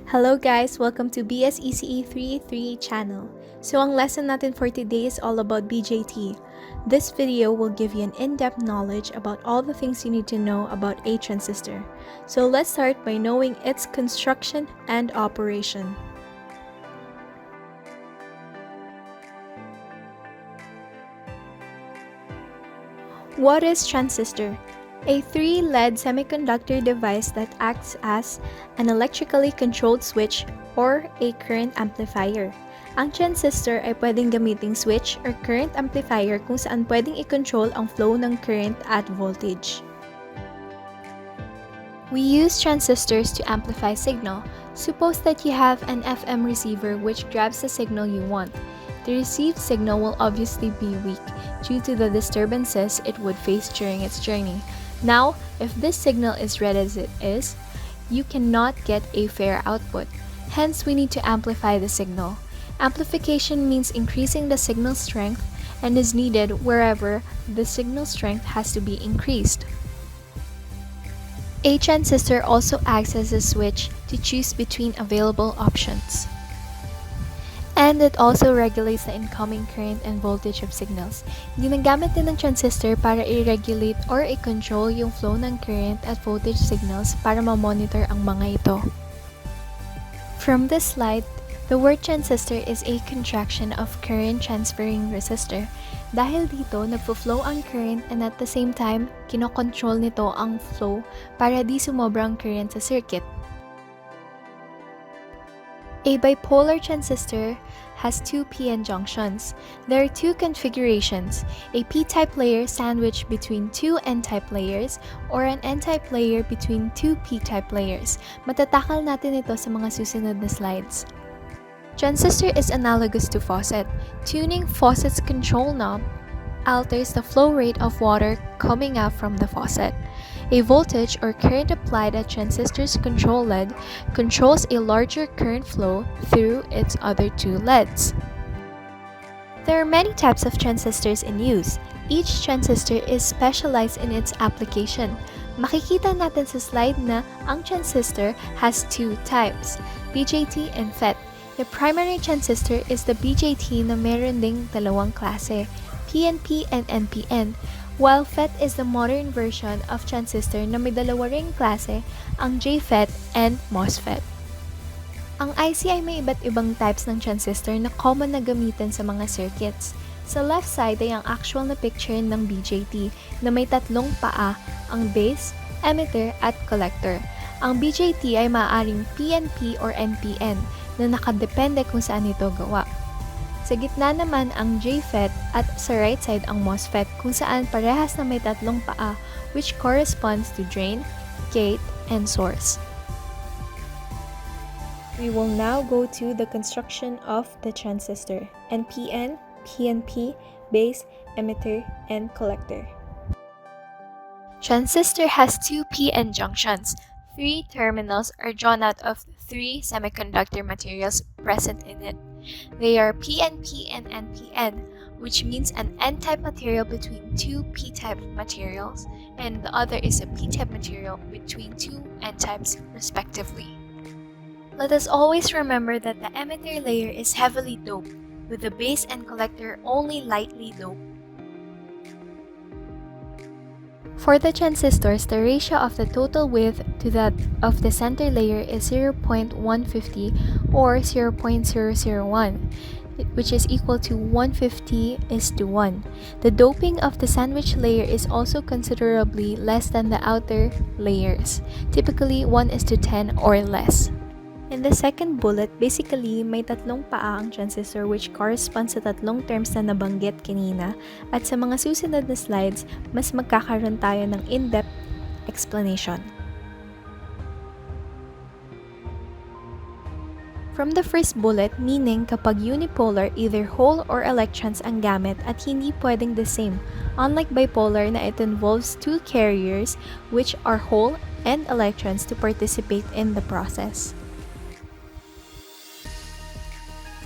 Hello guys! Welcome to BSECE 3 channel. So ang lesson natin for today is all about BJT. This video will give you an in-depth knowledge about all the things you need to know about a transistor. So let's start by knowing its construction and operation. What is transistor? A 3-LED semiconductor device that acts as an electrically controlled switch or a current amplifier. Ang transistor ay pwedeng gamiting switch or current amplifier kung saan pwedeng i-control ang flow ng current at voltage. We use transistors to amplify signal. Suppose that you have an FM receiver which grabs the signal you want. The received signal will obviously be weak due to the disturbances it would face during its journey. Now, if this signal is read as it is, you cannot get a fair output. Hence, we need to amplify the signal. Amplification means increasing the signal strength and is needed wherever the signal strength has to be increased. A transistor also acts as a switch to choose between available options. And it also regulates the incoming current and voltage of signals. Ginagamit din ng transistor para i-regulate or i-control yung flow ng current at voltage signals para ma-monitor ang mga ito. From this slide, the word transistor is a contraction of current transferring resistor. Dahil dito, nagpo-flow ang current and at the same time, kinokontrol nito ang flow para di sumobrang current sa circuit. A bipolar transistor has two p-n junctions. There are two configurations, a p-type layer sandwiched between two n-type layers or an n-type layer between two p-type layers. Matatakal natin ito sa mga susunod na slides. Transistor is analogous to faucet. Tuning faucet's control knob alters the flow rate of water coming out from the faucet. A voltage or current applied at transistor's control LED controls a larger current flow through its other two LEDs. There are many types of transistors in use. Each transistor is specialized in its application. Makikita natin sa slide na ang transistor has two types, BJT and FET. The primary transistor is the BJT na meron ding dalawang klase, PNP and NPN. While FET is the modern version of transistor na may dalawa ring klase, ang JFET and MOSFET. Ang IC ay may iba't ibang types ng transistor na common na gamitin sa mga circuits. Sa left side ay ang actual na picture ng BJT na may tatlong paa, ang base, emitter at collector. Ang BJT ay maaaring PNP or NPN na nakadepende kung saan ito gawa. Sa gitna naman ang JFET at sa right side ang MOSFET kung saan parehas na may tatlong paa which corresponds to drain, gate, and source. We will now go to the construction of the transistor, NPN, PNP, base, emitter, and collector. Transistor has two p-n junctions. 3 terminals are drawn out of 3 semiconductor materials present in it. They are PNP and NPN, which means an N-type material between two P-type materials, and the other is a P-type material between two N-types, respectively. Let us always remember that the emitter layer is heavily doped, with the base and collector only lightly doped. For the transistors, the ratio of the total width to that of the center layer is 0.150 or 0.001, which is equal to 150:1. The doping of the sandwich layer is also considerably less than the outer layers, typically 1:10 or less. In the second bullet, basically, may tatlong paa ang transistor which corresponds sa tatlong terms na nabanggit kanina at sa mga susunod na slides, mas magkakaroon tayo ng in-depth explanation. From the first bullet, meaning kapag unipolar, either hole or electrons ang gamit at hindi pwedeng the same, unlike bipolar na it involves two carriers which are hole and electrons to participate in the process.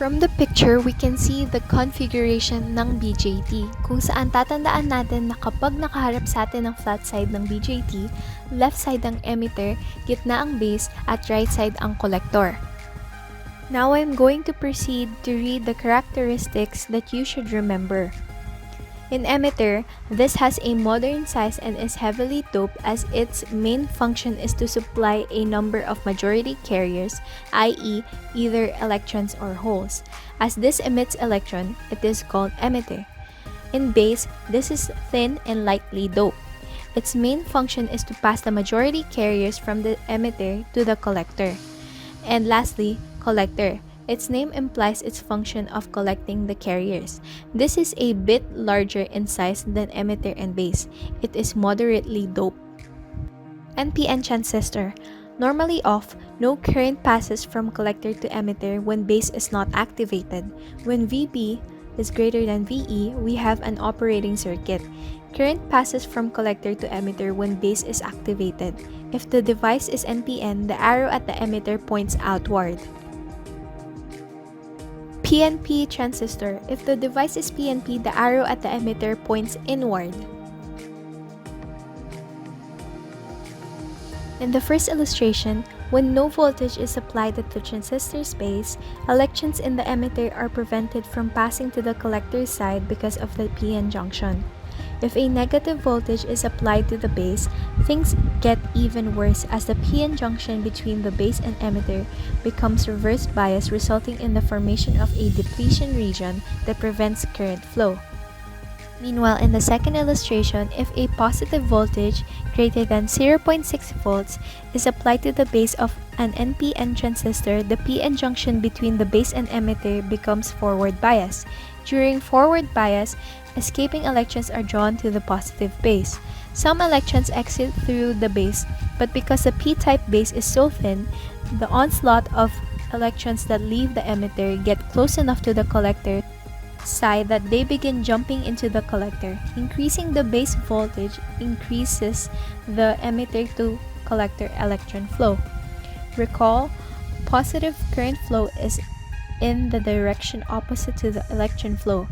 From the picture, we can see the configuration ng BJT, kung saan tatandaan natin na kapag nakaharap sa atin ang flat side ng BJT, left side ang emitter, gitna ang base, at right side ang collector. Now I'm going to proceed to read the characteristics that you should remember. In emitter, this has a modern size and is heavily doped as its main function is to supply a number of majority carriers, i.e. either electrons or holes. As this emits electron, it is called emitter. In base, this is thin and lightly doped. Its main function is to pass the majority carriers from the emitter to the collector. And lastly, collector. Its name implies its function of collecting the carriers. This is a bit larger in size than emitter and base. It is moderately doped. NPN transistor. Normally off, no current passes from collector to emitter when base is not activated. When VB is greater than VE, we have an operating circuit. Current passes from collector to emitter when base is activated. If the device is NPN, the arrow at the emitter points outward. PNP transistor. If the device is PNP, the arrow at the emitter points inward. In the first illustration, when no voltage is applied at the transistor's base, electrons in the emitter are prevented from passing to the collector's side because of the PN junction. If a negative voltage is applied to the base, things get even worse as the PN junction between the base and emitter becomes reverse bias, resulting in the formation of a depletion region that prevents current flow. Meanwhile, in the second illustration, if a positive voltage greater than 0.6 volts is applied to the base of an NPN transistor, the PN junction between the base and emitter becomes forward bias. During forward bias, escaping electrons are drawn to the positive base. Some electrons exit through the base, but because the p-type base is so thin, the onslaught of electrons that leave the emitter get close enough to the collector side that they begin jumping into the collector. Increasing the base voltage increases the emitter to collector electron flow. Recall, positive current flow is in the direction opposite to the electron flow.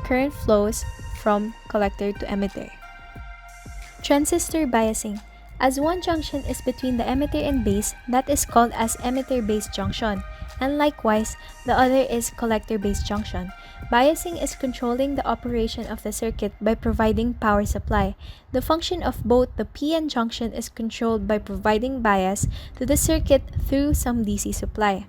Current flows from collector to emitter. Transistor biasing. As one junction is between the emitter and base, that is called as emitter-base junction, and likewise, the other is collector-base junction. Biasing is controlling the operation of the circuit by providing power supply. The function of both the PN junction is controlled by providing bias to the circuit through some DC supply.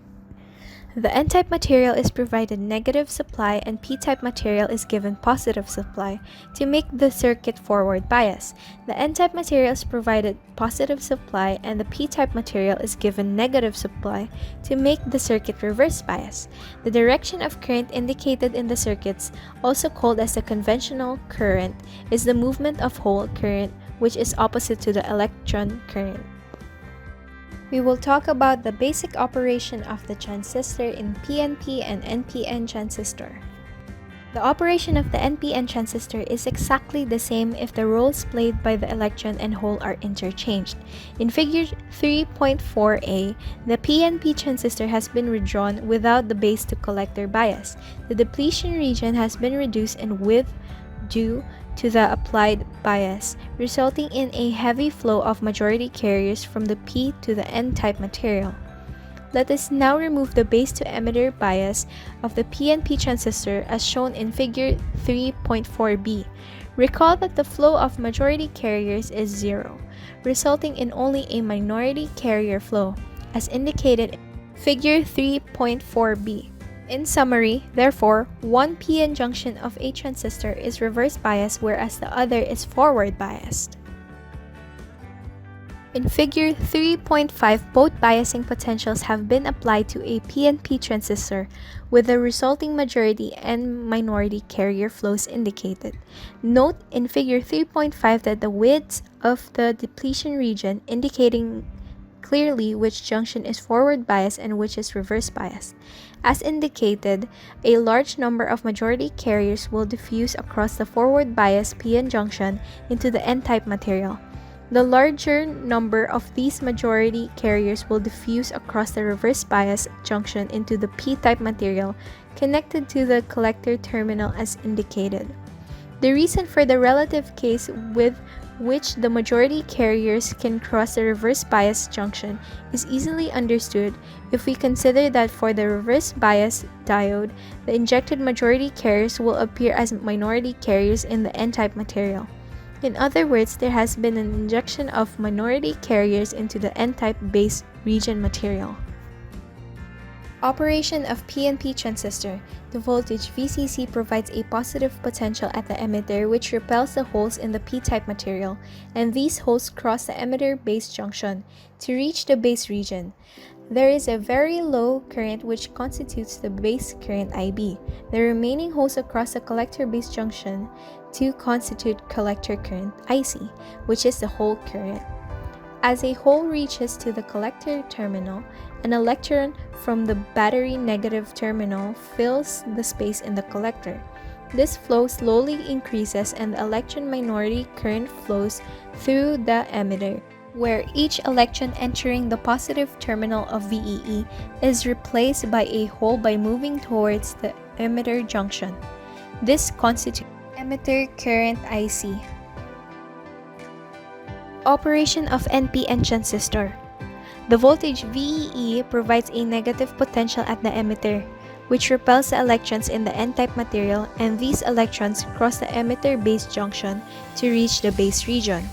The N-type material is provided negative supply and P-type material is given positive supply to make the circuit forward bias. The N-type material is provided positive supply and the P-type material is given negative supply to make the circuit reverse bias. The direction of current indicated in the circuits, also called as the conventional current, is the movement of hole current, which is opposite to the electron current. We will talk about the basic operation of the transistor in PNP and NPN transistor. The operation of the NPN transistor is exactly the same if the roles played by the electron and hole are interchanged. In figure 3.4a, the PNP transistor has been redrawn without the base to collector bias. The depletion region has been reduced in width due to the applied bias, resulting in a heavy flow of majority carriers from the P to the N-type material. Let us now remove the base to emitter bias of the PNP transistor as shown in figure 3.4b. Recall that the flow of majority carriers is zero, resulting in only a minority carrier flow, as indicated in figure 3.4b. In summary, therefore, one PN junction of a transistor is reverse biased whereas the other is forward biased. In figure 3.5, both biasing potentials have been applied to a PNP transistor with the resulting majority and minority carrier flows indicated. Note in figure 3.5 that the widths of the depletion region indicating clearly which junction is forward biased and which is reverse biased. As indicated, a large number of majority carriers will diffuse across the forward bias PN junction into the N-type material. The larger number of these majority carriers will diffuse across the reverse bias junction into the P-type material connected to the collector terminal as indicated. The reason for the relative case width which the majority carriers can cross the reverse bias junction, is easily understood if we consider that for the reverse bias diode, the injected majority carriers will appear as minority carriers in the N-type material. In other words, there has been an injection of minority carriers into the N-type base region material. Operation of PNP transistor. The voltage VCC provides a positive potential at the emitter which repels the holes in the P-type material, and these holes cross the emitter base junction to reach the base region. There is a very low current which constitutes the base current IB. The remaining holes across the collector base junction to constitute collector current IC, which is the hole current. As a hole reaches to the collector terminal, an electron from the battery negative terminal fills the space in the collector. This flow slowly increases and the electron minority current flows through the emitter, where each electron entering the positive terminal of VEE is replaced by a hole by moving towards the emitter junction. This constitutes emitter current IC. Operation of NPN transistor. The voltage VEE provides a negative potential at the emitter, which repels the electrons in the N-type material, and these electrons cross the emitter base junction to reach the base region.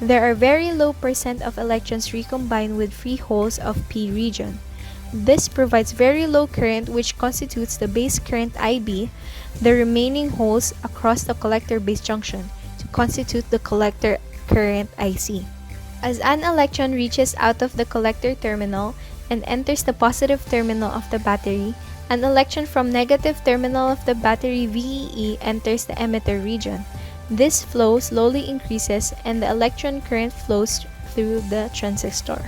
There are very low percent of electrons recombined with free holes of P region. This provides very low current which constitutes the base current IB, the remaining holes across the collector base junction to constitute the collector current IC. As an electron reaches out of the collector terminal and enters the positive terminal of the battery, an electron from negative terminal of the battery VEE enters the emitter region. This flow slowly increases and the electron current flows through the transistor.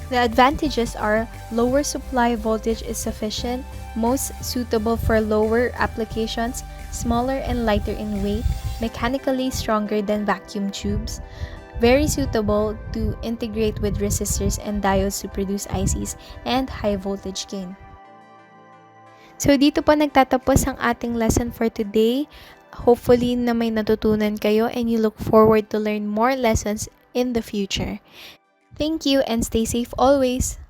The advantages are lower supply voltage is sufficient, most suitable for lower applications, smaller and lighter in weight, mechanically stronger than vacuum tubes, very suitable to integrate with resistors and diodes to produce ICs, and high voltage gain. So dito po nagtatapos ang ating lesson for today. Hopefully na may natutunan kayo and you look forward to learn more lessons in the future. Thank you and stay safe always!